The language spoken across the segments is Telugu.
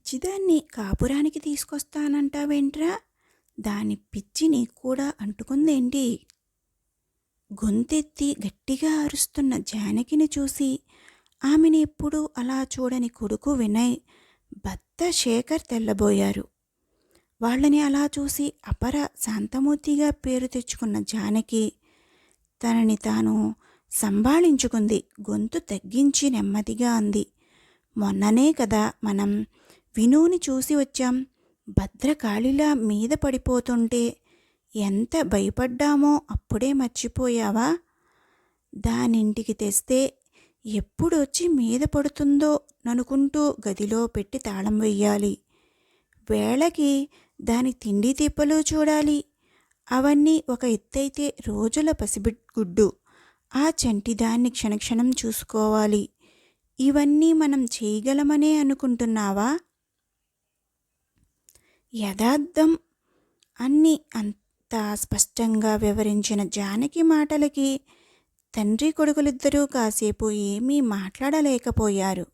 పిచ్చిదాన్ని కాపురానికి తీసుకొస్తానంటావేంట్రా? దాని పిచ్చి నీకు కూడా అంటుకుందేంటి? గొంతెత్తి గట్టిగా అరుస్తున్న జానకిని చూసి ఆమెని ఎప్పుడూ అలా చూడని కొడుకు వినయ్, భర్త శేఖర్ తెల్లబోయారు. వాళ్ళని అలా చూసి అపర శాంతమూర్తిగా పేరు తెచ్చుకున్న జానకి తనని తాను సంభాళించుకుంది. గొంతు తగ్గించి నెమ్మదిగా అంది. మొన్ననే కదా మనం వినూని చూసి వచ్చాం. భద్రకాళిలా మీద పడిపోతుంటే ఎంత భయపడ్డామో అప్పుడే మర్చిపోయావా? దానింటికి తెస్తే ఎప్పుడొచ్చి మీద పడుతుందో ననుకుంటూ గదిలో పెట్టి తాళం వెయ్యాలి. వేళకి దాని తిండి తిప్పలు చూడాలి. అవన్నీ ఒక ఎత్తైతే రోజుల పసిబిడ్గుడ్డు ఆ చంటిదాన్ని క్షణక్షణం చూసుకోవాలి. ఇవన్నీ మనం చేయగలమనే అనుకుంటున్నావా? యథార్థం అన్నీ అంత స్పష్టంగా వివరించిన జానకి మాటలకి తండ్రి కొడుకులిద్దరూ కాసేపు ఏమీ మాట్లాడలేకపోయారు.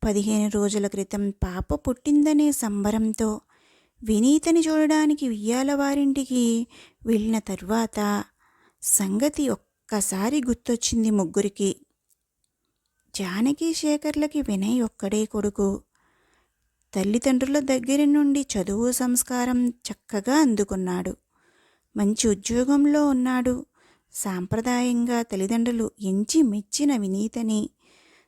15 రోజుల క్రితం పాప పుట్టిందనే సంబరంతో వినీతని చూడడానికి వియ్యాలవారింటికి వెళ్ళిన తరువాత సంగతి ఒక్కసారి గుర్తొచ్చింది ముగ్గురికి. జానకి శేఖర్లకి వినయ్ ఒక్కడే కొడుకు. తల్లిదండ్రుల దగ్గర నుండి చదువు సంస్కారం చక్కగా అందుకున్నాడు. మంచి ఉద్యోగంలో ఉన్నాడు. సాంప్రదాయంగా తల్లిదండ్రులు ఎంచి మెచ్చిన వినీతని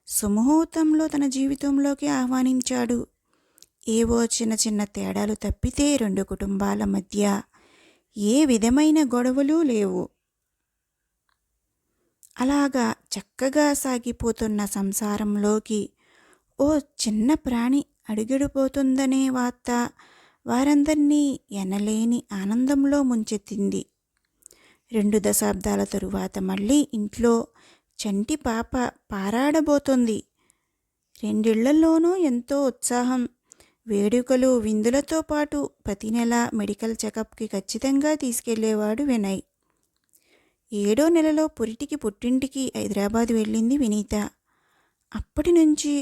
సుముహూర్తంలో తన జీవితంలోకి ఆహ్వానించాడు. ఏవో చిన్న చిన్న తేడాలు తప్పితే రెండు కుటుంబాల మధ్య ఏ విధమైన గొడవలు లేవు. అలాగా చక్కగా సాగిపోతున్న సంసారంలోకి ఓ చిన్న ప్రాణి అడుగిడిపోతుందనే వార్త వారందరినీ ఎనలేని ఆనందంలో ముంచెత్తింది. 2 దశాబ్దాల తరువాత మళ్ళీ ఇంట్లో చంటి పాప పారాడబోతోంది. రెండిళ్లలోనూ ఎంతో ఉత్సాహం, వేడుకలు, విందులతో పాటు ప్రతి నెల మెడికల్ చెకప్కి ఖచ్చితంగా తీసుకెళ్లేవాడు వినయ్. 7వ నెలలో పుట్టింటికి హైదరాబాద్ వెళ్ళింది వినీత. అప్పటి నుంచి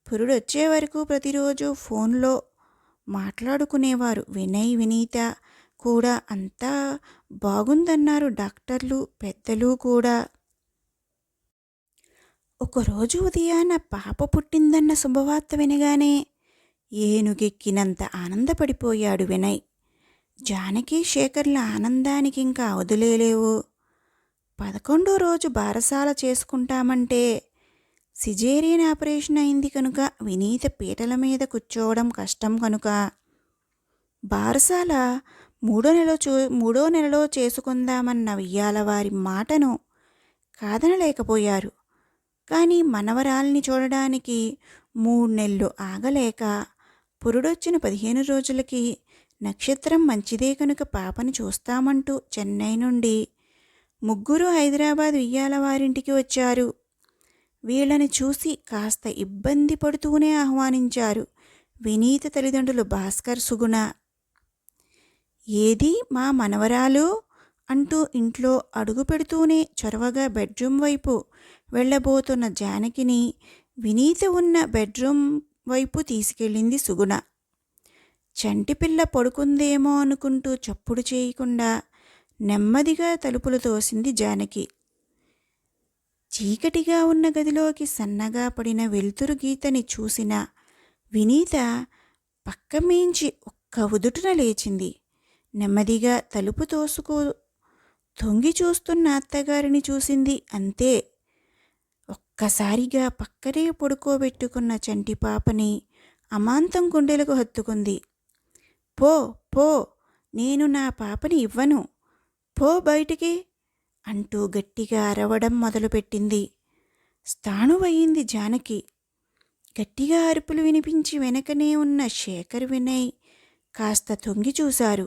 పురుడొచ్చే వరకు ప్రతిరోజు ఫోన్లో మాట్లాడుకునేవారు. వినయ్, వినీత కూడా అంతా బాగుందన్నారు డాక్టర్లు, పెద్దలు కూడా. ఒకరోజు ఉదయాన పాప పుట్టిందన్న శుభవార్త వినగానే ఏనుగెక్కినంత ఆనందపడిపోయాడు వినయ్. జానకి శేఖర్ల ఆనందానికి ఇంకా అవధులేలేవు. 11వ రోజు బారసాల చేసుకుంటామంటే సిజేరియన్ ఆపరేషన్ అయింది కనుక వినీత పీటల మీద కూర్చోవడం కష్టం కనుక బారసాల 3వ నెలలో చేసుకుందామన్న వియ్యాలవారి మాటను కాదనలేకపోయారు. కానీ మనవరాల్ని చూడడానికి 3 నెలలు ఆగలేక పురుడొచ్చిన 15 రోజులకి నక్షత్రం మంచిదే కనుక పాపని చూస్తామంటూ చెన్నై నుండి ముగ్గురు హైదరాబాద్ వియ్యాలవారింటికి వచ్చారు. వీళ్ళని చూసి కాస్త ఇబ్బంది పడుతూనే ఆహ్వానించారు వినీత తల్లిదండ్రులు భాస్కర్, సుగుణ. ఏది మా మనవరాలు అంటూ ఇంట్లో అడుగు పెడుతూనే చొరవగా బెడ్రూమ్ వైపు వెళ్ళబోతున్న జానకిని వినీత ఉన్న బెడ్రూమ్ వైపు తీసుకెళ్ళింది సుగుణ. చంటిపిల్ల పడుకుందేమో అనుకుంటూ చప్పుడు చేయకుండా నెమ్మదిగా తలుపులు తోసింది జానకి. చీకటిగా ఉన్న గదిలోకి సన్నగా పడిన వెలుతురు గీతని చూసిన వినీత పక్కమీంచి ఒక్క ఉదుటున లేచింది. నెమ్మదిగా తలుపు తొంగి చూస్తున్న అత్తగారిని చూసింది. అంతే. ఒక్కసారిగా పక్కనే పడుకోబెట్టుకున్న చంటి పాపని అమాంతం గుండెలకు హత్తుకుంది. పో పో, నేను నా పాపని ఇవ్వను, పో బయటికి అంటూ గట్టిగా అరవడం మొదలుపెట్టింది. స్థాణువయింది జానకి. గట్టిగా అరుపులు వినిపించి వెనకనే ఉన్న శేఖర్, వినయ్ కాస్త తొంగి చూశారు.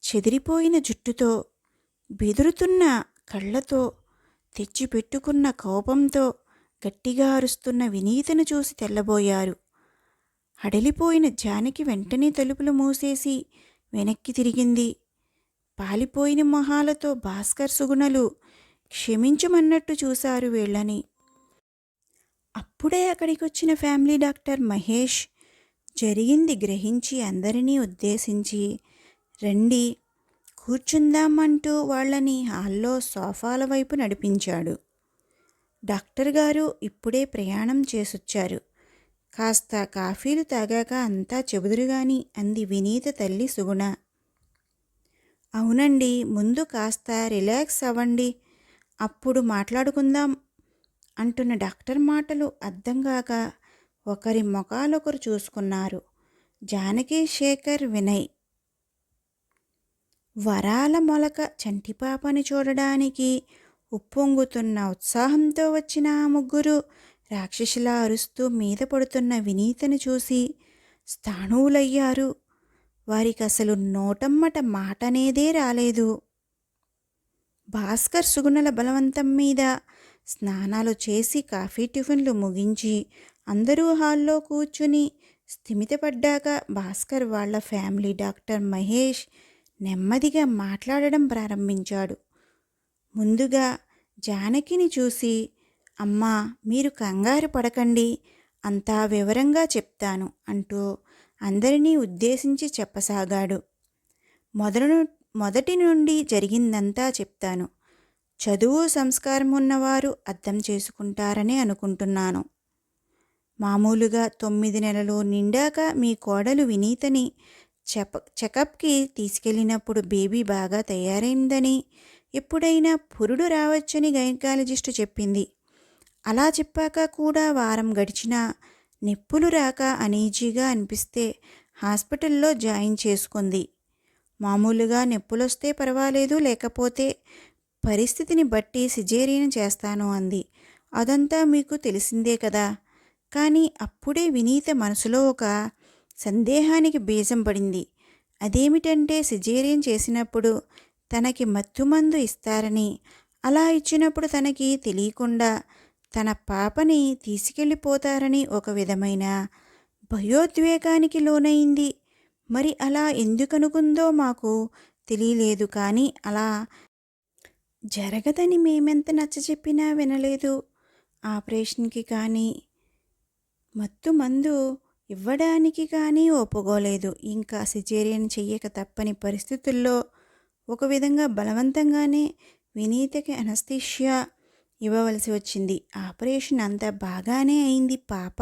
చెదిరిపోయిన జుట్టుతో, బెదురుతున్న కళ్ళతో, తెచ్చిపెట్టుకున్న కోపంతో గట్టిగా అరుస్తున్న వినీతను చూసి తెల్లబోయారు. హడలిపోయిన జానకి వెంటనే తలుపులు మూసేసి వెనక్కి తిరిగింది. పాలిపోయిన మొహాలతో భాస్కర్, సుగుణలు క్షమించమన్నట్టు చూశారు వీళ్ళని. అప్పుడే అక్కడికొచ్చిన ఫ్యామిలీ డాక్టర్ మహేష్ జరిగింది గ్రహించి అందరినీ ఉద్దేశించి, రండి కూర్చుందామంటూ వాళ్ళని హాల్లో సోఫాల వైపు నడిపించాడు. డాక్టర్ గారు ఇప్పుడే ప్రయాణం చేసొచ్చారు. కాస్త కాఫీలు తాగాక అంతా చెబుదురుగాని అంది వినీత తల్లి సుగుణ. అవునండి, ముందు కాస్త రిలాక్స్ అవ్వండి, అప్పుడు మాట్లాడుకుందాం అంటున్న డాక్టర్ మాటలు అర్థంగాక ఒకరి ముఖాలొకరు చూసుకున్నారు. జానకి, శేఖర్, వినయ్. వరాల మొలక చంటిపాపని చూడడానికి ఉప్పొంగుతున్న ఉత్సాహంతో వచ్చిన ఆ ముగ్గురు రాక్షసిలా అరుస్తూ మీద పడుతున్న వినీతను చూసి స్థాణువులయ్యారు. వారికసలు నోటమ్మట మాటనేదే రాలేదు. భాస్కర్ సుగుణల బలవంతం మీద స్నానాలు చేసి కాఫీ టిఫిన్లు ముగించి అందరూ హాల్లో కూర్చుని స్థిమితపడ్డాక భాస్కర్ వాళ్ళ ఫ్యామిలీ డాక్టర్ మహేష్ నెమ్మదిగా మాట్లాడడం ప్రారంభించాడు. ముందుగా జానకిని చూసి, అమ్మా, మీరు కంగారు పడకండి, అంతా వివరంగా చెప్తాను అంటూ అందరినీ ఉద్దేశించి చెప్పసాగాడు. మొదటి నుండి జరిగిందంతా చెప్తాను. చదువు సంస్కారం ఉన్నవారు అర్థం చేసుకుంటారని అనుకుంటున్నాను. మామూలుగా 9 నెలలు నిండాక మీ కోడలు వినీతని చెకప్కి తీసుకెళ్ళినప్పుడు బేబీ బాగా తయారైందని, ఎప్పుడైనా పురుడు రావచ్చని గైనకాలజిస్టు చెప్పింది. అలా చెప్పాక కూడా వారం గడిచినా నొప్పులు రాక అనీజీగా అనిపిస్తే హాస్పిటల్లో జాయిన్ చేసుకుంది. మామూలుగా నొప్పులొస్తే పర్వాలేదు, లేకపోతే పరిస్థితిని బట్టి సిజేరియన్ చేస్తాను అంది. అదంతా మీకు తెలిసిందే కదా. కానీ అప్పుడే వినీత మనసులో ఒక సందేహానికి బీజం పడింది. అదేమిటంటే సిజేరియన్ చేసినప్పుడు తనకి మత్తుమందు ఇస్తారని, అలా ఇచ్చినప్పుడు తనకి తెలియకుండా తన పాపని తీసుకెళ్ళిపోతారని ఒక విధమైన భయోద్వేగానికి లోనైంది. మరి అలా ఎందుకనుకుందో మాకు తెలియలేదు, కానీ అలా జరగదని మేమెంత నచ్చచెప్పినా వినలేదు. ఆపరేషన్కి కానీ మత్తు మందు ఇవ్వడానికి కానీ ఒప్పుకోలేదు. ఇంకా సిజేరియన్ చెయ్యక తప్పని పరిస్థితుల్లో ఒక విధంగా బలవంతంగానే వినీతకి అనస్థీషియా ఇవ్వవలసి వచ్చింది. ఆపరేషన్ అంతా బాగానే అయింది, పాప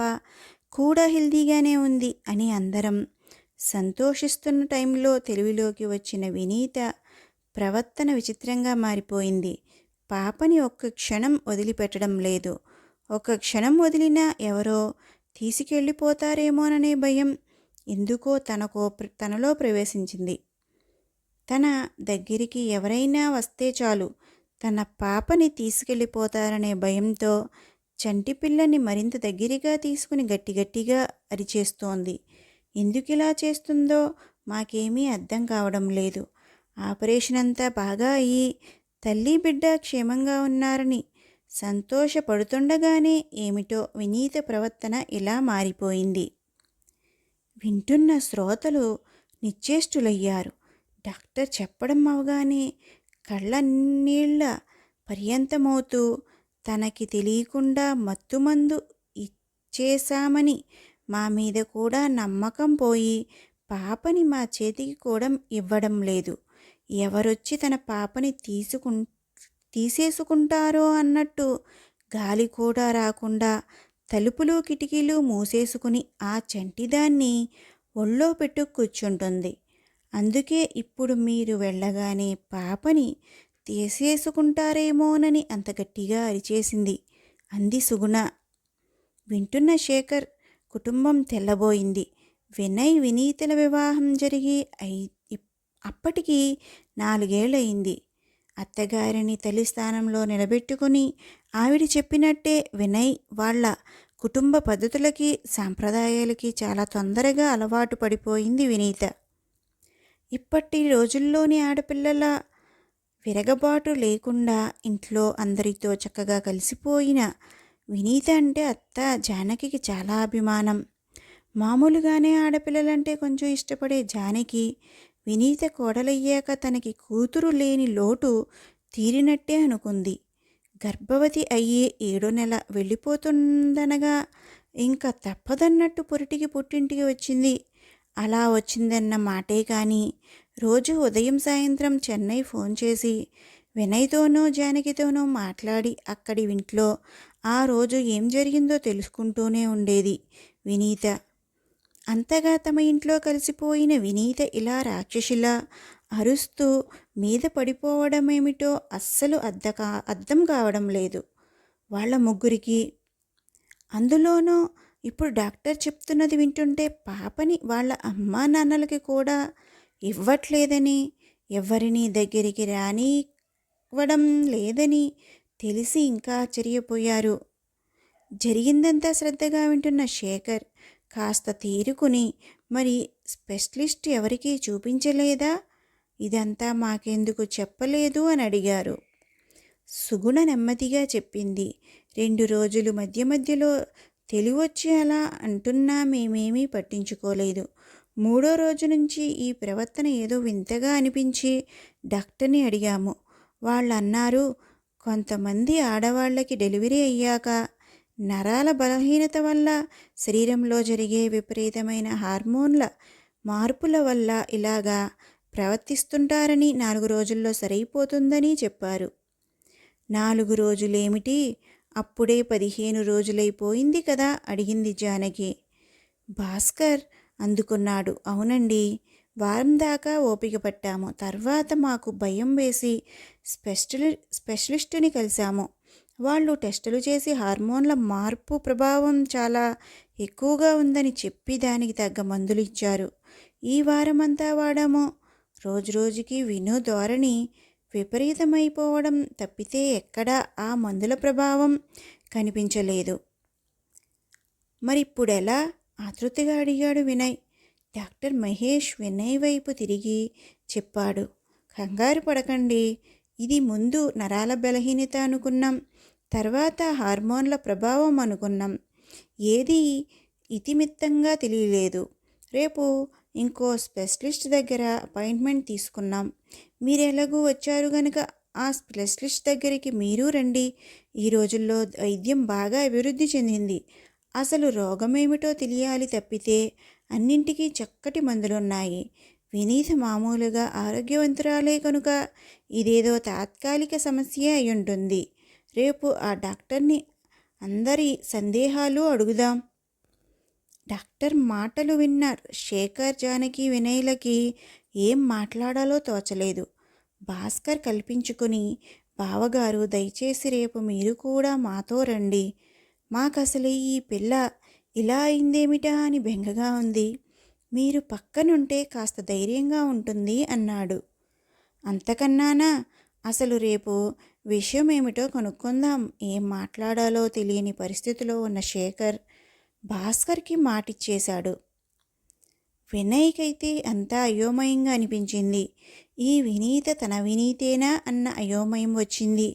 కూడా హెల్దీగానే ఉంది అని అందరం సంతోషిస్తున్న టైంలో తెలివిలోకి వచ్చిన వినీత ప్రవర్తన విచిత్రంగా మారిపోయింది. పాపని ఒక్క క్షణం వదిలిపెట్టడం లేదు. ఒక్క క్షణం వదిలినా ఎవరో తీసుకెళ్ళిపోతారేమోననే భయం ఎందుకో తనలో ప్రవేశించింది. తన దగ్గరికి ఎవరైనా వస్తే చాలు తన పాపని తీసుకెళ్ళిపోతారనే భయంతో చంటి పిల్లని మరింత దగ్గరగా తీసుకుని గట్టిగట్టిగా అరిచేస్తోంది. ఎందుకిలా చేస్తుందో మాకేమీ అర్థం కావడం లేదు. ఆపరేషన్ అంతా బాగా అయ్యి తల్లి బిడ్డ క్షేమంగా ఉన్నారని సంతోషపడుతుండగానే ఏమిటో వినీత ప్రవర్తన ఇలా మారిపోయింది. వింటున్న శ్రోతలు నిశ్చేష్టులయ్యారు. డాక్టర్ చెప్పడం అవగానే కళ్ళ నీళ్ల పర్యంతమవుతూ తనకి తెలియకుండా మత్తుమందు ఇచ్చేశామని, మా మీద కూడా నమ్మకం పోయి పాపని మా చేతికి కూడా ఇవ్వడం లేదు, ఎవరొచ్చి తన పాపని తీసేసుకుంటారో అన్నట్టు గాలి కూడా రాకుండా తలుపులు కిటికీలు మూసేసుకుని ఆ చంటిదాన్ని ఒళ్ళో పెట్టు కూర్చుంటుంది. అందుకే ఇప్పుడు మీరు వెళ్ళగానే పాపని తీసేసుకుంటారేమోనని అంత గట్టిగా అరిచేసింది అంది సుగుణ. వింటున్న శేఖర్ కుటుంబం తెల్లబోయింది. వినయ్ వినీతల వివాహం జరిగి అప్పటికి 4 ఏళ్ళయింది. అత్తగారిని తల్లి స్థానంలో నిలబెట్టుకుని ఆవిడ చెప్పినట్టే వినయ్ వాళ్ళ కుటుంబ పద్ధతులకి సాంప్రదాయాలకి చాలా తొందరగా అలవాటు పడిపోయింది వినీత. ఇప్పటి రోజుల్లోని ఆడపిల్లల విరగబాటు లేకుండా ఇంట్లో అందరితో చక్కగా కలిసిపోయిన వినీత అంటే అత్త జానకికి చాలా అభిమానం. మామూలుగానే ఆడపిల్లలంటే కొంచెం ఇష్టపడే జానకి వినీత కోడలయ్యాక తనకి కూతురు లేని లోటు తీరినట్టే అనుకుంది. గర్భవతి అయ్యే 7వ నెల వెళ్ళిపోతుందనగా ఇంకా తప్పదన్నట్టు పురిటికి పుట్టింటికి వచ్చింది. అలా వచ్చిందన్న మాటే కానీ రోజు ఉదయం సాయంత్రం చెన్నై ఫోన్ చేసి వినయ్తోనో జానకితోనో మాట్లాడి అక్కడి ఇంట్లో ఆ రోజు ఏం జరిగిందో తెలుసుకుంటూనే ఉండేది వినీత. అంతగా తమ ఇంట్లో కలిసిపోయిన వినీత ఇలా రాక్షసిలా అరుస్తూ మీద పడిపోవడమేమిటో అస్సలు అర్థం కావడం లేదు వాళ్ళ ముగ్గురికి. అందులోనూ ఇప్పుడు డాక్టర్ చెప్తున్నది వింటుంటే పాపని వాళ్ళ అమ్మా నాన్నలకి కూడా ఇవ్వట్లేదని, ఎవరినీ దగ్గరికి రానివ్వడం లేదని తెలిసి ఇంకా ఆశ్చర్యపోయారు. జరిగిందంతా శ్రద్ధగా వింటున్న శేఖర్ కాస్త తేరుకుని, మరి స్పెషలిస్ట్ ఎవరికీ చూపించలేదా? ఇదంతా మాకెందుకు చెప్పలేదు అని అడిగారు. సుగుణ నెమ్మదిగా చెప్పింది. 2 రోజులు మధ్య మధ్యలో తెలివొచ్చి అలా అంటున్నా మేమేమీ పట్టించుకోలేదు. 3వ రోజు నుంచి ఈ ప్రవర్తన ఏదో వింతగా అనిపించి డాక్టర్ని అడిగాము. వాళ్ళన్నారు, కొంతమంది ఆడవాళ్ళకి డెలివరీ అయ్యాక నరాల బలహీనత వల్ల, శరీరంలో జరిగే విపరీతమైన హార్మోన్ల మార్పుల వల్ల ఇలాగా ప్రవర్తిస్తుంటారని. 4 రోజుల్లో సరైపోతుందని చెప్పారు. 4 రోజులేమిటి, అప్పుడే 15 రోజులైపోయింది కదా అడిగింది జానకి. భాస్కర్ అందుకున్నాడు. అవునండి, వారం దాకా ఓపిక పట్టాము. తర్వాత మాకు భయం వేసి స్పెషలిస్టుని కలిశాము. వాళ్ళు టెస్టులు చేసి హార్మోన్ల మార్పు ప్రభావం చాలా ఎక్కువగా ఉందని చెప్పి దానికి తగ్గ మందులు ఇచ్చారు. ఈ వారమంతా వాడాము. రోజురోజుకి విను ధోరణి విపరీతమైపోవడం తప్పితే ఎక్కడా ఆ మందుల ప్రభావం కనిపించలేదు. మరిప్పుడెలా? ఆతృతగా అడిగాడు వినయ్. డాక్టర్ మహేష్ వినయ్ వైపు తిరిగి చెప్పాడు. కంగారు పడకండి, ఇది ముందు నరాల బలహీనత అనుకున్నాం, తర్వాత హార్మోన్ల ప్రభావం అనుకున్నాం. ఏది ఇతిమిత్తంగా తెలియలేదు. రేపు ఇంకో స్పెషలిస్ట్ దగ్గర అపాయింట్మెంట్ తీసుకున్నాం. మీరెలాగూ వచ్చారు గనుక ఆ స్పెషలిస్ట్ దగ్గరికి మీరు రండి. ఈ రోజుల్లో వైద్యం బాగా అభివృద్ధి చెందింది. అసలు రోగమేమిటో తెలియాలి తప్పితే అన్నింటికీ చక్కటి మందులున్నాయి. వినీత మామూలుగా ఆరోగ్యవంతురాలే కనుక ఇదేదో తాత్కాలిక సమస్యే అయ్యుంటుంది. రేపు ఆ డాక్టర్ని అందరి సందేహాలు అడుగుదాం. డాక్టర్ మాటలు విన్న శేఖర్, జానకి, వినయ్లకి ఏం మాట్లాడాలో తోచలేదు. భాస్కర్ కల్పించుకుని, బావగారు దయచేసి రేపు మీరు కూడా మాతో రండి. మాకసలు ఈ పిల్ల ఇలా అయిందేమిటా అని బెంగగా ఉంది. మీరు పక్కనుంటే కాస్త ధైర్యంగా ఉంటుంది అన్నాడు. అంతకన్నానా? అసలు రేపు విషయం ఏమిటో కనుక్కుందాం. ఏం మాట్లాడాలో తెలియని పరిస్థితిలో ఉన్న శేఖర్ భాస్కర్కి మాటిచ్చేశాడు. వినయ్కైతే అంతా అయోమయంగా అనిపించింది. ఈ వినీత తన వినీతేనా అన్న అయోమయం వచ్చింది.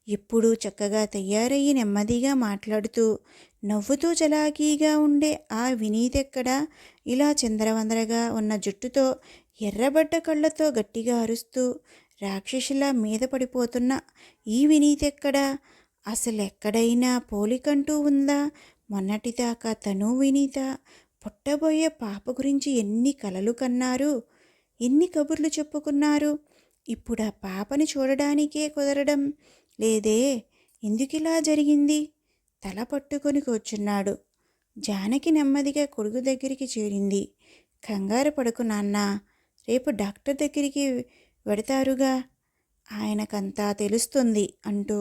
ఎప్పుడూ చక్కగా తయారయ్యి నెమ్మదిగా మాట్లాడుతూ నవ్వుతూ చలాకీగా ఉండే ఆ వినీతెక్కడా? ఇలా చిందరవందరగా ఉన్న జుట్టుతో, ఎర్రబడ్డ కళ్ళతో గట్టిగా అరుస్తూ రాక్షసిలా మీద పడిపోతున్న ఈ వినీతెక్కడా? అసలెక్కడైనా పోలికంటూ ఉందా? మొన్నటిదాకా తను వినీత పుట్టబోయే పాప గురించి ఎన్ని కలలు కన్నారు, ఎన్ని కబుర్లు చెప్పుకున్నారు. ఇప్పుడు ఆ పాపని చూడడానికే కుదరడం లేదే. ఎందుకిలా జరిగింది? తల పట్టుకొని కూర్చున్నాడు. జానకి నెమ్మదిగా కొడుకు దగ్గరికి చేరింది. కంగారు పడకు నాన్నా, రేపు డాక్టర్ దగ్గరికి వెడతారుగా, ఆయనకంతా తెలుస్తుంది అంటూ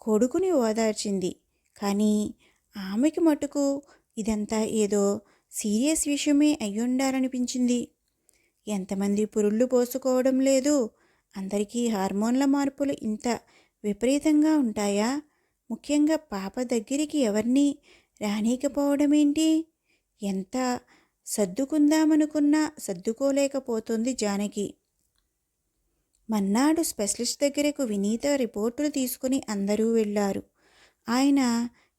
కొడుకుని ఓదార్చింది. కానీ ఆమెకి మటుకు ఇదంతా ఏదో సీరియస్ విషయమే అయ్యుండాలనిపించింది. ఎంతమంది పురుళ్ళు పోసుకోవడం లేదు? అందరికీ హార్మోన్ల మార్పులు ఇంత విపరీతంగా ఉంటాయా? ముఖ్యంగా పాప దగ్గరికి ఎవరిని రానీకపోవడమేంటి? ఎంత సర్దుకుందామనుకున్నా సర్దుకోలేకపోతుంది జానకి. మన్నాడు స్పెషలిస్ట్ దగ్గరకు వినీత రిపోర్టులు తీసుకుని అందరూ వెళ్ళారు. ఆయన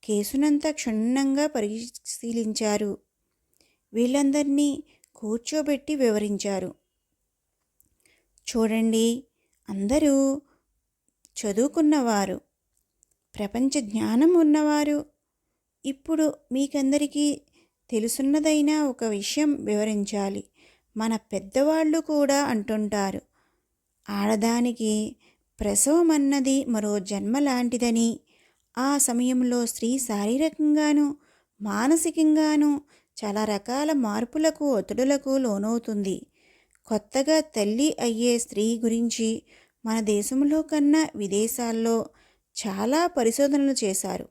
కేసునంతా క్షుణ్ణంగా పరిశీలించారు. వీళ్ళందరినీ కూర్చోబెట్టి వివరించారు. చూడండి, అందరూ చదువుకున్నవారు, ప్రపంచ జ్ఞానం ఉన్నవారు. ఇప్పుడు మీకందరికీ తెలుసున్నదైనా ఒక విషయం వివరించాలి. మన పెద్దవాళ్ళు కూడా అంటుంటారు, ఆడదానికి ప్రసవం అన్నది మరో జన్మ లాంటిదని. ఆ సమయంలో స్త్రీ శారీరకంగానూ మానసికంగానూ చాలా రకాల మార్పులకు ఒత్తిడులకు లోనవుతుంది. కొత్తగా తల్లి అయ్యే స్త్రీ గురించి మన దేశంలో కన్నా విదేశాల్లో చాలా పరిశోధనలు చేశారు.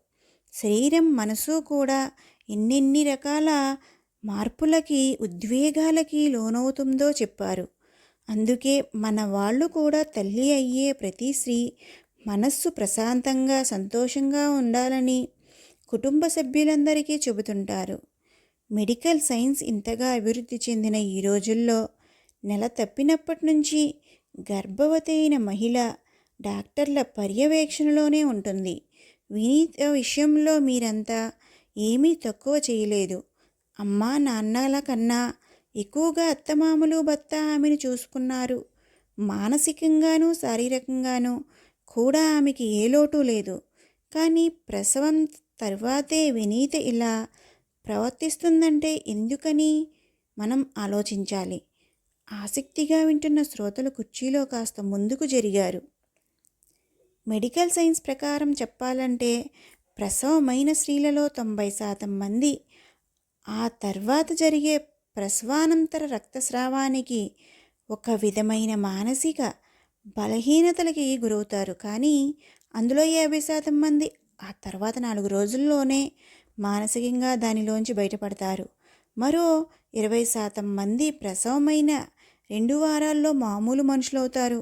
శరీరం మనసు కూడా ఎన్నెన్ని రకాల మార్పులకి ఉద్వేగాలకి లోనవుతుందో చెప్పారు. అందుకే మన వాళ్ళు కూడా తల్లి అయ్యే ప్రతి స్త్రీ మనస్సు ప్రశాంతంగా సంతోషంగా ఉండాలని కుటుంబ సభ్యులందరికీ చెబుతుంటారు. మెడికల్ సైన్స్ ఇంతగా అభివృద్ధి చెందిన ఈ రోజుల్లో నెల తప్పినప్పటి నుంచి గర్భవతి అయిన మహిళ డాక్టర్ల పర్యవేక్షణలోనే ఉంటుంది. వినీత విషయంలో మీరంతా ఏమీ తక్కువ చేయలేదు. అమ్మా నాన్నల కన్నా ఎక్కువగా అత్తమామలు భర్త ఆమెను చూసుకున్నారు. మానసికంగానూ శారీరకంగానూ కూడా ఆమెకి ఏ లోటు లేదు. కానీ ప్రసవం తర్వాతే వినీత ఇలా ప్రవర్తిస్తుందంటే ఎందుకని మనం ఆలోచించాలి. ఆసక్తిగా వింటున్న శ్రోతలు కుర్చీలో కాస్త ముందుకు జరిగారు. మెడికల్ సైన్స్ ప్రకారం చెప్పాలంటే ప్రసవమైన స్త్రీలలో 90% మంది ఆ తర్వాత జరిగే ప్రసవానంతర రక్తస్రావానికి ఒక విధమైన మానసిక బలహీనతలకి గురవుతారు. కానీ అందులో 50% మంది ఆ తర్వాత 4 రోజుల్లోనే మానసికంగా దానిలోంచి బయటపడతారు. మరో 20% మంది ప్రసవమైన 2 వారాల్లో మామూలు మనుషులవుతారు.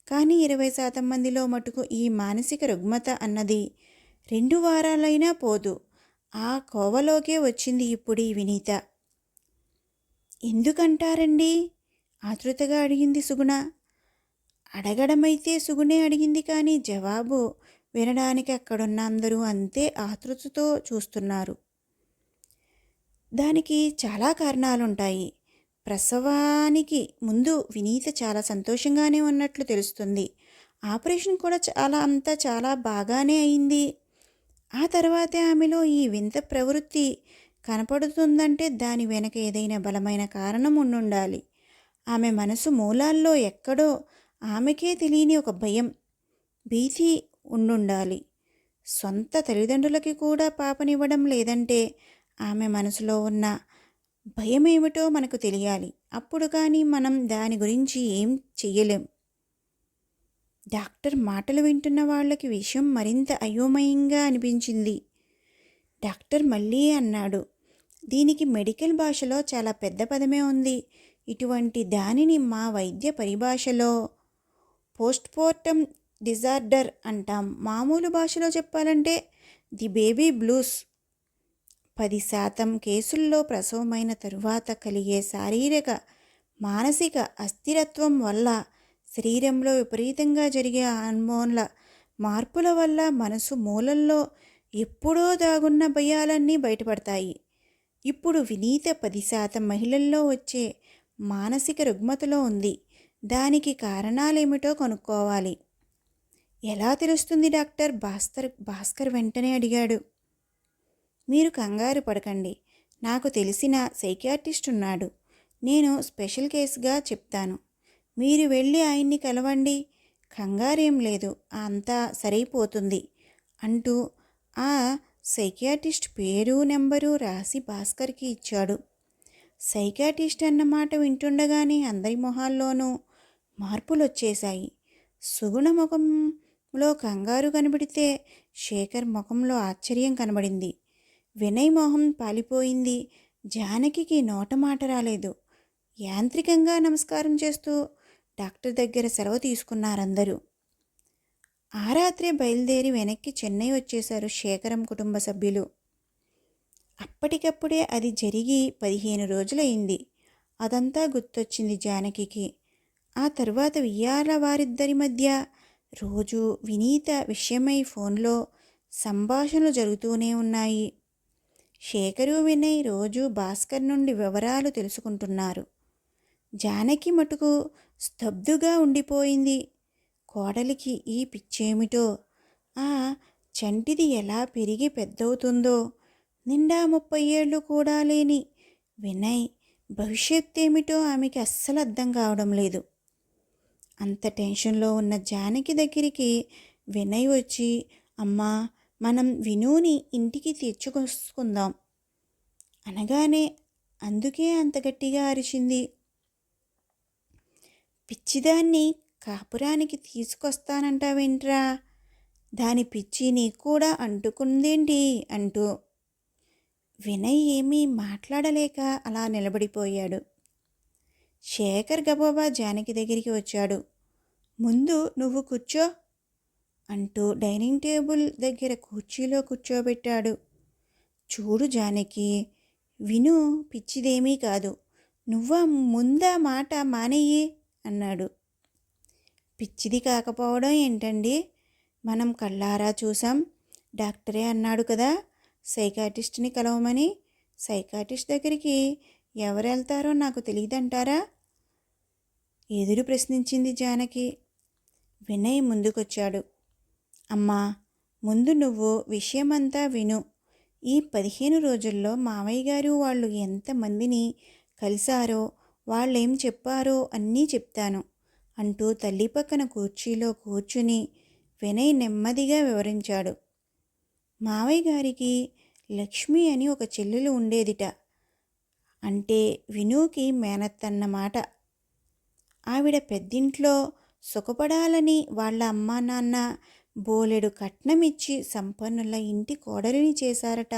కానీ 20% మందిలో మటుకు ఈ మానసిక రుగ్మత అన్నది 2 వారాలైనా పోదు. ఆ కోవలోకే వచ్చింది ఇప్పుడు ఈ వినీత. ఎందుకంటారండి? ఆతృతగా అడిగింది సుగుణ. అడగడమైతే సుగుణే అడిగింది, కానీ జవాబు వినడానికి అక్కడున్న అందరూ అంతే ఆతృతతో చూస్తున్నారు. దానికి చాలా కారణాలుంటాయి. ప్రసవానికి ముందు వినీత చాలా సంతోషంగానే ఉన్నట్లు తెలుస్తుంది. ఆపరేషన్ కూడా చాలా బాగానే అయింది. ఆ తర్వాతే ఆమెలో ఈ వింత ప్రవృత్తి కనపడుతుందంటే దాని వెనక ఏదైనా బలమైన కారణం ఉండుండాలి. ఆమె మనసు మూలాల్లో ఎక్కడో ఆమెకే తెలియని ఒక భయం, భీతి ఉండుండాలి. సొంత తల్లిదండ్రులకి కూడా పాపనివ్వడం లేదంటే ఆమె మనసులో ఉన్న భయం ఏమిటో మనకు తెలియాలి. అప్పుడు కానీ మనం దాని గురించి ఏం చెయ్యలేం. డాక్టర్ మాటలు వింటున్న వాళ్ళకి విషయం మరింత అయోమయంగా అనిపించింది. డాక్టర్ మళ్ళీ అన్నాడు, దీనికి మెడికల్ భాషలో చాలా పెద్ద పదమే ఉంది. ఇటువంటి దానిని మా వైద్య పరిభాషలో పోస్ట్పోర్టం డిజార్డర్ అంటాం. మామూలు భాషలో చెప్పాలంటే ది బేబీ బ్లూస్. 10% కేసుల్లో ప్రసవమైన తరువాత కలిగే శారీరక మానసిక అస్థిరత్వం వల్ల, శరీరంలో విపరీతంగా జరిగే హార్మోన్ల మార్పుల వల్ల మనసు మూలల్లో ఎప్పుడో దాగున్న భయాలన్నీ బయటపడతాయి. ఇప్పుడు వినీత 10% మహిళల్లో వచ్చే మానసిక రుగ్మతలో ఉంది. దానికి కారణాలేమిటో కనుక్కోవాలి. ఎలా తెలుస్తుంది డాక్టర్? భాస్కర్ వెంటనే అడిగాడు. మీరు కంగారు పడకండి. నాకు తెలిసిన సైకియాట్రిస్ట్ ఉన్నాడు. నేను స్పెషల్ కేసుగా చెప్తాను. మీరు వెళ్ళి ఆయన్ని కలవండి. కంగారేం లేదు, అంతా సరైపోతుంది అంటూ ఆ సైకియాట్రిస్ట్ పేరు నెంబరు రాసి భాస్కర్కి ఇచ్చాడు. సైకియాట్రిస్ట్ అన్నమాట వింటుండగానే అందరి మొహాల్లోనూ మార్పులు వచ్చేశాయి. సుగుణ ముఖంలో కంగారు కనబడితే శేఖర్ ముఖంలో ఆశ్చర్యం కనబడింది. వినయ్ మొహం పాలిపోయింది. జానకికి నోట మాట రాలేదు. యాంత్రికంగా నమస్కారం చేస్తూ డాక్టర్ దగ్గర సెలవు తీసుకున్నారందరూ. ఆ రాత్రే బయలుదేరి వెనక్కి చెన్నై వచ్చేశారు శేఖరం కుటుంబ సభ్యులు. అప్పటికప్పుడే అది జరిగి 15 రోజులైంది. అదంతా గుర్తొచ్చింది జానకికి. ఆ తర్వాత వియ్యాల వారిద్దరి మధ్య రోజు వినీత విషయమై ఫోన్లో సంభాషణలు జరుగుతూనే ఉన్నాయి. శేఖరు, వినయ్ రోజు భాస్కర్ నుండి వివరాలు తెలుసుకుంటున్నారు. జానకి మటుకు స్తబ్దుగా ఉండిపోయింది. కోడలికి ఈ పిచ్చేమిటో, ఆ చంటిది ఎలా పెరిగి పెద్దవుతుందో, నిండా 30 ఏళ్ళు కూడా లేని వినయ్ భవిష్యత్తు ఏమిటో ఆమెకి అస్సలు అర్థం కావడం లేదు. అంత టెన్షన్లో ఉన్న జానకి దగ్గరికి వినయ్ వచ్చి, అమ్మా, మనం వినూని ఇంటికి తెచ్చుకొసుకుందాం అనగానే అందుకే అంత గట్టిగా అరిచింది. పిచ్చిదాన్ని కాపురానికి తీసుకొస్తానంటావేంట్రా, దాని పిచ్చి నీకు కూడా అంటుకుందేంటి అంటూ. వినయ్ ఏమీ మాట్లాడలేక అలా నిలబడిపోయాడు. శేఖర్ గబగబా జానకి దగ్గరికి వచ్చాడు. ముందు నువ్వు కూర్చో అంటూ డైనింగ్ టేబుల్ దగ్గర కుర్చీలో కూర్చోబెట్టాడు. చూడు జానకి, విను పిచ్చిదేమీ కాదు, నువ్వా ముందా మాట మానేయి అన్నాడు. పిచ్చిది కాకపోవడం ఏంటండి, మనం కళ్ళారా చూసాం, డాక్టరే అన్నాడు కదా సైకాటిస్ట్ని కలవమని. సైకాటిస్ట్ దగ్గరికి ఎవరు వెళ్తారో నాకు తెలియదంటారా, ఎదురు ప్రశ్నించింది జానకి. వినయ్ ముందుకొచ్చాడు. అమ్మా, ముందు నువ్వు విషయమంతా విను. ఈ 15 రోజుల్లో మావయ్య గారు వాళ్ళు ఎంతమందిని కలిశారో, వాళ్ళేం చెప్పారో అన్నీ చెప్తాను అంటూ తల్లి పక్కన కుర్చీలో కూర్చుని వినయ్ నెమ్మదిగా వివరించాడు. మావయ్య గారికి లక్ష్మి అని ఒక చెల్లెలు ఉండేదిట. అంటే వినూకి మేనత్తన్నమాట. ఆవిడ పెద్దింట్లో సుఖపడాలని వాళ్ళ అమ్మా నాన్న బోలెడు కట్నమిచ్చి సంపన్నుల ఇంటి కోడలిని చేశారట.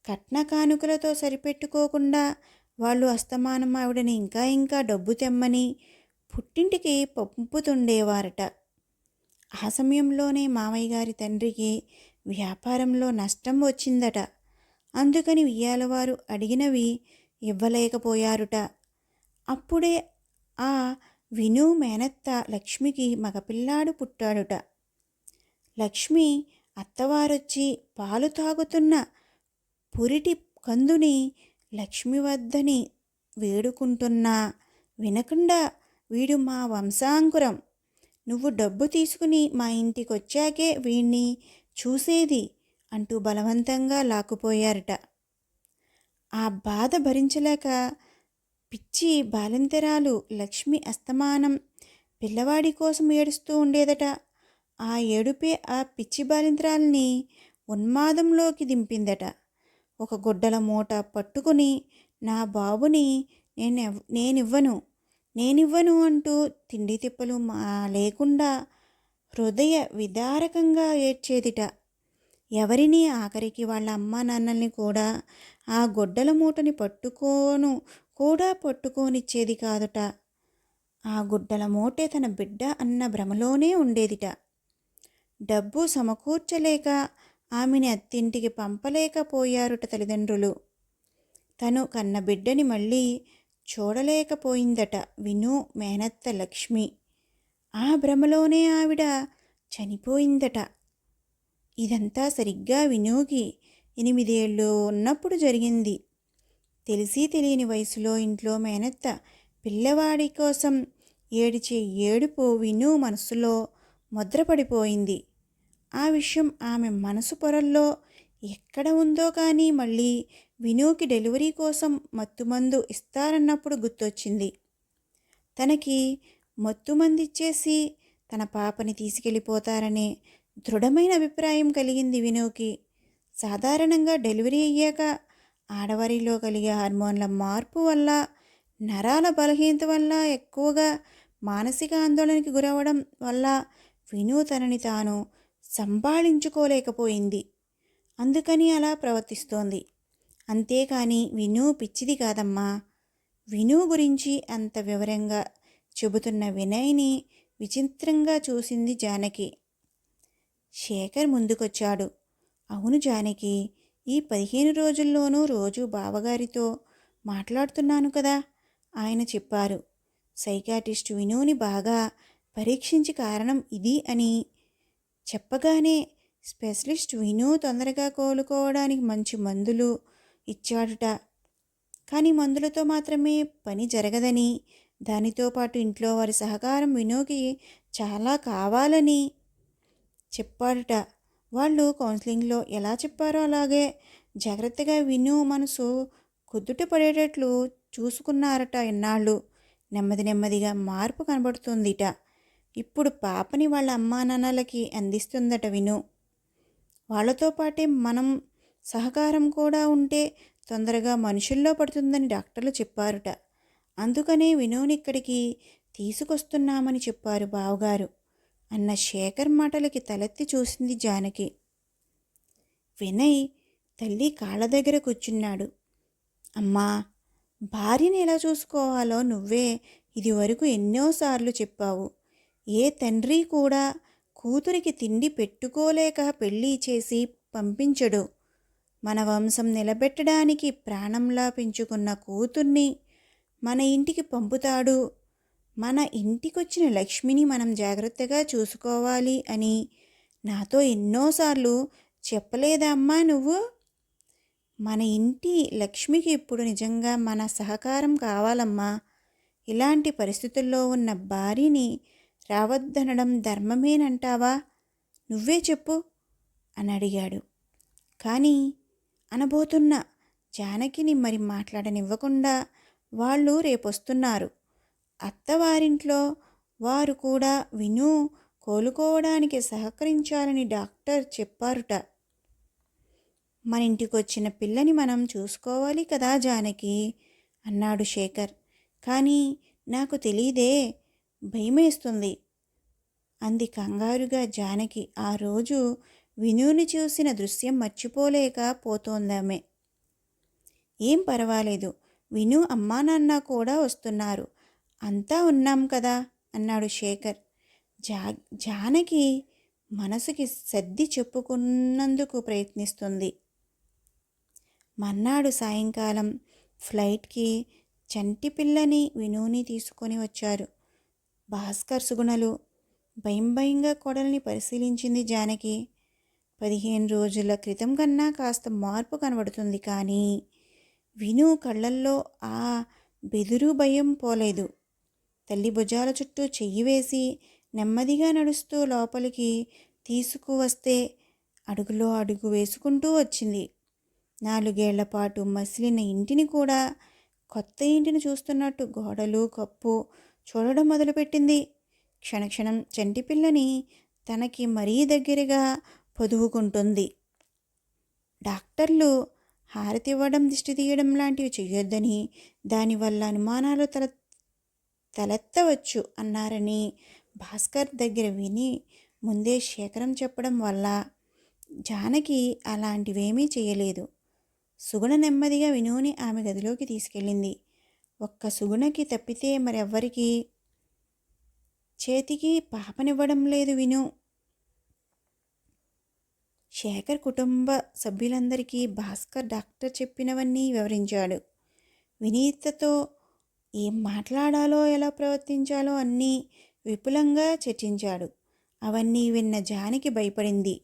కట్న కానుకలతో సరిపెట్టుకోకుండా వాళ్ళు అస్తమానం ఆవిడని ఇంకా ఇంకా డబ్బు తెమ్మని పుట్టింటికి పంపుతుండేవారట. ఆ సమయంలోనే మామయ్య గారి తండ్రికి వ్యాపారంలో నష్టం వచ్చిందట. అందుకని వియ్యాలవారు అడిగినవి ఇవ్వలేకపోయారుట. అప్పుడే ఆ విను మేనత్త లక్ష్మికి మగపిల్లాడు పుట్టాడుట. లక్ష్మి అత్తవారొచ్చి పాలు తాగుతున్న పురిటి కందుని లక్ష్మి వద్దని వేడుకుంటున్నా వినకుండా, వీడు మా వంశాంకురం, నువ్వు డబ్బు తీసుకుని మా ఇంటికొచ్చాకే వీణ్ణి చూసేది అంటూ బలవంతంగా లాక్కుపోయారట. ఆ బాధ భరించలేక పిచ్చి బాలింతరాలు లక్ష్మి అస్తమానం పిల్లవాడి కోసం ఏడుస్తూ ఉండేదట. ఆ ఏడుపే ఆ పిచ్చి బాలింతరాల్ని ఉన్మాదంలోకి దింపిందట. ఒక గుడ్డల మూట పట్టుకుని, నా బాబుని నేనివ్వను అంటూ తిండి తిప్పలు లేకుండా హృదయ విదారకంగా ఏడ్చేదిట. ఎవరిని ఆఖరికి వాళ్ళ అమ్మా నాన్నల్ని కూడా ఆ గొడ్డల మూటని పట్టుకోనిచ్చేది కాదుట. ఆ గుడ్డల మూటే తన బిడ్డ అన్న భ్రమలోనే ఉండేదిట. డబ్బు సమకూర్చలేక ఆమెని అత్తింటికి పంపలేకపోయారుట తల్లిదండ్రులు. తను కన్న బిడ్డని మళ్ళీ చూడలేకపోయిందట విను మేనత్త లక్ష్మి. ఆ భ్రమలోనే ఆవిడ చనిపోయిందట. ఇదంతా సరిగ్గా వినూకి 8 ఏళ్ళు ఉన్నప్పుడు జరిగింది. తెలిసి తెలియని వయసులో ఇంట్లో మేనత్త పిల్లవాడి కోసం ఏడిచే ఏడుపు విను మనసులో ముద్రపడిపోయింది. ఆ విషయం ఆమె మనసు పొరల్లో ఎక్కడ ఉందో కానీ మళ్ళీ వినూకి డెలివరీ కోసం మత్తుమందు ఇస్తారన్నప్పుడు గుర్తొచ్చింది. తనకి మత్తుమందిచ్చేసి తన పాపని తీసుకెళ్ళిపోతారనే దృఢమైన అభిప్రాయం కలిగింది వినూకి. సాధారణంగా డెలివరీ అయ్యాక ఆడవారిలో కలిగే హార్మోన్ల మార్పు వల్ల, నరాల బలహీనత వల్ల, ఎక్కువగా మానసిక ఆందోళనకి గురవడం వల్ల విను తనని తాను సంభాళించుకోలేకపోయింది. అందుకని అలా ప్రవర్తిస్తోంది. అంతేకాని విను పిచ్చిది కాదమ్మా. విను గురించి అంత వివరంగా చెబుతున్న వినయ్ని విచిత్రంగా చూసింది జానకి. శేఖర్ ముందుకొచ్చాడు. అవును జానకి, ఈ 15 రోజుల్లోనూ రోజు బావగారితో మాట్లాడుతున్నాను కదా, ఆయన చెప్పారు. సైకాటిస్ట్ వినూని బాగా పరీక్షించి కారణం ఇది అని చెప్పగానే స్పెషలిస్ట్ విను తొందరగా కోలుకోవడానికి మంచి మందులు ఇచ్చాడుట. కానీ మందులతో మాత్రమే పని జరగదని, దానితో పాటు ఇంట్లో వారి సహకారం వినూకి చాలా కావాలని చెప్పాడుట. వాళ్ళు కౌన్సిలింగ్లో ఎలా చెప్పారో అలాగే జాగ్రత్తగా విను మనసు కుదుట పడేటట్లు చూసుకున్నారట ఇన్నాళ్ళు. నెమ్మది నెమ్మదిగా మార్పు కనబడుతుందిట. ఇప్పుడు పాపని వాళ్ళ అమ్మా నాన్నలకి అందిస్తుందట విను. వాళ్ళతో పాటే మనం సహకారం కూడా ఉంటే తొందరగా మనుషుల్లో పడుతుందని డాక్టర్లు చెప్పారుట. అందుకనే వినోని ఇక్కడికి తీసుకొస్తున్నామని చెప్పారు బావగారు అన్న శేఖర్ మాటలకి తలెత్తి చూసింది జానకి. వినయ్ తల్లి కాళ్ళ దగ్గర కూర్చున్నాడు. అమ్మా, భార్యని ఎలా చూసుకోవాలో నువ్వే ఇదివరకు ఎన్నోసార్లు చెప్పావు. ఏ తండ్రి కూడా కూతురికి తిండి పెట్టుకోలేక పెళ్ళి చేసి పంపించడు. మన వంశం నిలబెట్టడానికి ప్రాణంలా పెంచుకున్న కూతుర్ని మన ఇంటికి పంపుతాడు. మన ఇంటికొచ్చిన లక్ష్మిని మనం జాగ్రత్తగా చూసుకోవాలి అని నాతో ఎన్నోసార్లు చెప్పలేదా అమ్మా నువ్వు? మన ఇంటి లక్ష్మికి ఇప్పుడు నిజంగా మన సహకారం కావాలమ్మా. ఇలాంటి పరిస్థితుల్లో ఉన్న భార్యని రావద్దనడం ధర్మమేనంటావా? నువ్వే చెప్పు అని అడిగాడు. కానీ అనబోతున్న జానకిని మరి మాట్లాడనివ్వకుండా వాళ్ళు రేపొస్తున్నారు. అత్తవారింట్లో వారు కూడా విను కోలుకోవడానికి సహకరించాలని డాక్టర్ చెప్పారుట. మన ఇంటికొచ్చిన పిల్లని మనం చూసుకోవాలి కదా జానకి అన్నాడు శేఖర్. కానీ నాకు తెలీదే, భయమేస్తుంది అంది కంగారుగా జానకి. ఆ రోజు వినుని చూసిన దృశ్యం మర్చిపోలేక పోతోందామె. ఏం పర్వాలేదు, విను అమ్మా నాన్న కూడా వస్తున్నారు, అంతా ఉన్నాం కదా అన్నాడు శేఖర్. జానకి మనసుకి సర్ది చెప్పుకున్నందుకు ప్రయత్నిస్తుంది. మర్నాడు సాయంకాలం ఫ్లైట్కి చంటి పిల్లని వినుని తీసుకొని వచ్చారు భాస్కర్ సుగుణలు. భయం భయంగా కోడల్ని పరిశీలించింది జానకి. 15 రోజుల క్రితం కన్నా కాస్త మార్పు కనబడుతుంది, కానీ విను కళ్ళల్లో ఆ బెదురు భయం పోలేదు. తల్లి భుజాల చుట్టూ చెయ్యి వేసి నెమ్మదిగా నడుస్తూ లోపలికి తీసుకువస్తే అడుగులో అడుగు వేసుకుంటూ వచ్చింది. 4 ఏళ్ల పాటు మసిలిన ఇంటిని కూడా కొత్త ఇంటిని చూస్తున్నట్టు గోడలు కప్పు చూడడం మొదలుపెట్టింది. క్షణక్షణం చంటి పిల్లని తనకి మరీ దగ్గరగా పొదువుకుంటుంది. డాక్టర్లు హారతి ఇవ్వడం దిష్టి తీయడం లాంటివి చేయొద్దని, దానివల్ల అనుమానాలు తలెత్తవచ్చు అన్నారని భాస్కర్ దగ్గర విని ముందే శేఖరం చెప్పడం వల్ల జానకి అలాంటివేమీ చేయలేదు. సుగుణ నెమ్మదిగా వినుని ఆమె గదిలోకి తీసుకెళ్ళింది. ఒక్క సుగుణకి తప్పితే మరెవ్వరికి చేతికి పాపనివ్వడం లేదు విను. శేఖర్ కుటుంబ సభ్యులందరికీ భాస్కర్ డాక్టర్ చెప్పినవన్నీ వివరించాడు. వినీతతో ఏం మాట్లాడాలో ఎలా ప్రవర్తించాలో అన్నీ విపులంగా చర్చించాడు. అవన్నీ విన్న జానకి భయపడింది.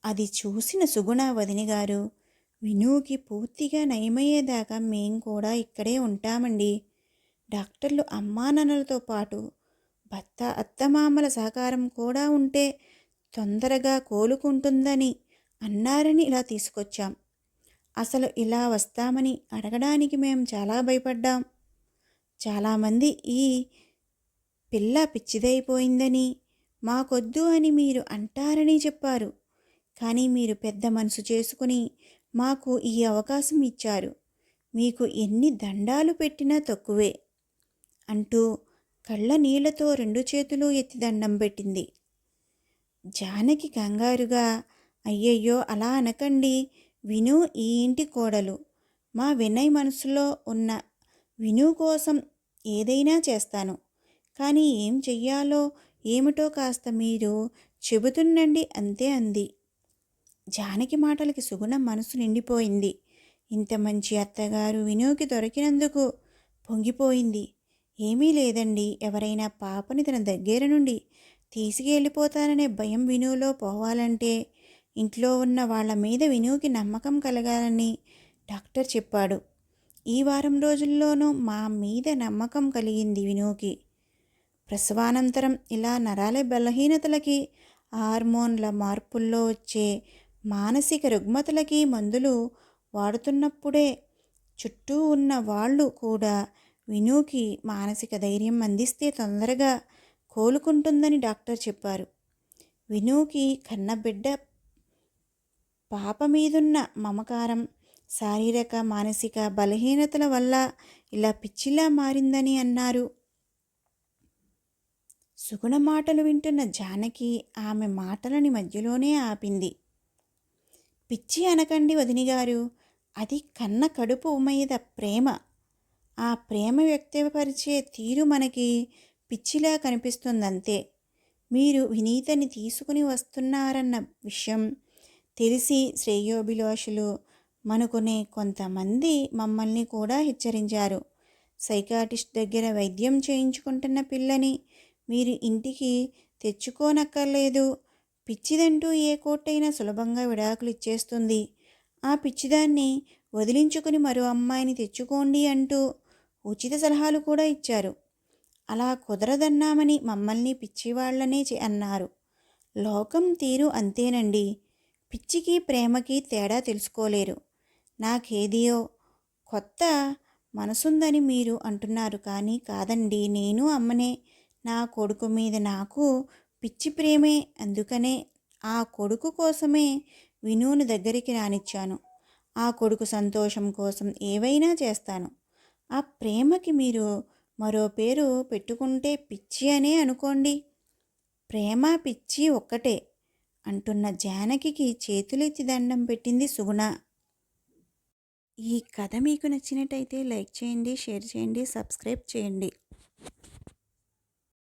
అది చూసిన సుగుణ వదినగారు, వినుకి పూర్తిగా నయమయ్యేదాకా మేం కూడా ఇక్కడే ఉంటామండి. డాక్టర్లు అమ్మానాన్నలతో పాటు భర్త అత్తమామల సహకారం కూడా ఉంటే తొందరగా కోలుకుంటుందని అన్నారని ఇలా తీసుకొచ్చాం. అసలు ఇలా వస్తామని అడగడానికి మేము చాలా భయపడ్డాం. చాలామంది ఈ పిల్ల పిచ్చిదైపోయిందని, మాకొద్దు అని మీరు అంటారని చెప్పారు. కానీ మీరు పెద్ద మనసు చేసుకుని మాకు ఈ అవకాశం ఇచ్చారు. మీకు ఎన్ని దండాలు పెట్టినా తక్కువే అంటూ కళ్ళ నీళ్లతో 2 చేతులు ఎత్తి దండం పెట్టింది. జానకి కంగారుగా, అయ్యయ్యో అలా అనకండి, విను ఈ ఇంటి కోడలు. మా వినయ్ మనసులో ఉన్న విను కోసం ఏదైనా చేస్తాను. కానీ ఏం చెయ్యాలో ఏమిటో కాస్త మీరు చెబుతుండండి అంతే అంది. జానకి మాటలకి సుగుణ మనసు నిండిపోయింది. ఇంత మంచి అత్తగారు వినుకి దొరికినందుకు పొంగిపోయింది. ఏమీ లేదండి, ఎవరైనా పాపని తన దగ్గర నుండి తీసుకెళ్ళిపోతారనే భయం వినులో పోవాలంటే ఇంట్లో ఉన్న వాళ్ళ మీద వినుకి నమ్మకం కలగాలని డాక్టర్ చెప్పాడు. ఈ వారం రోజుల్లోనూ మా మీద నమ్మకం కలిగింది వినుకి. ప్రసవానంతరం ఇలా నరాల బలహీనతలకి, హార్మోన్ల మార్పుల్లో వచ్చే మానసిక రుగ్మతలకి మందులు వాడుతున్నప్పుడే చుట్టూ ఉన్న వాళ్ళు కూడా వినూకి మానసిక ధైర్యం అందిస్తే తొందరగా కోలుకుంటుందని డాక్టర్ చెప్పారు. వినూకి కన్నబిడ్డ పాప మీదున్న మమకారం, శారీరక మానసిక బలహీనతల వల్ల ఇలా పిచ్చిలా మారిందని అన్నారు. సుగుణ మాటలు వింటున్న జానకి ఆమె మాటలని మధ్యలోనే ఆపింది. పిచ్చి అనకండి వదినిగారు, అది కన్న కడుపు మీద ప్రేమ. ఆ ప్రేమ వ్యక్తపరిచే తీరు మనకి పిచ్చిలా కనిపిస్తుందంతే. మీరు వినీతని తీసుకుని వస్తున్నారన్న విషయం తెలిసి శ్రేయోభిలాషులు మనుకునే కొంతమంది మమ్మల్ని కూడా హెచ్చరించారు. సైకాటిస్ట్ దగ్గర వైద్యం చేయించుకుంటున్న పిల్లని మీరు ఇంటికి తెచ్చుకోనక్కర్లేదు. పిచ్చిదంటూ ఏ కోర్టైనా సులభంగా విడాకులు ఇచ్చేస్తుంది. ఆ పిచ్చిదాన్ని వదిలించుకుని మరో అమ్మాయిని తెచ్చుకోండి అంటూ ఉచిత సలహాలు కూడా ఇచ్చారు. అలా కుదరదన్నామని మమ్మల్ని పిచ్చివాళ్లనే అన్నారు. లోకం తీరు అంతేనండి. పిచ్చికి ప్రేమకి తేడా తెలుసుకోలేరు. నాకేదియో కొత్త మనసుందని మీరు అంటున్నారు, కానీ కాదండి, నేను అమ్మనే. నా కొడుకు మీద నాకు పిచ్చి ప్రేమే. అందుకనే ఆ కొడుకు కోసమే వినూను దగ్గరికి రానిచ్చాను. ఆ కొడుకు సంతోషం కోసం ఏవైనా చేస్తాను. ఆ ప్రేమకి మీరు మరో పేరు పెట్టుకుంటే పిచ్చి అనే అనుకోండి. ప్రేమ పిచ్చి ఒక్కటే అంటున్న జానకికి చేతులెత్తి దండం పెట్టింది సుగుణ. ఈ కథ మీకు నచ్చినట్టయితే లైక్ చేయండి, షేర్ చేయండి, సబ్స్క్రైబ్ చేయండి.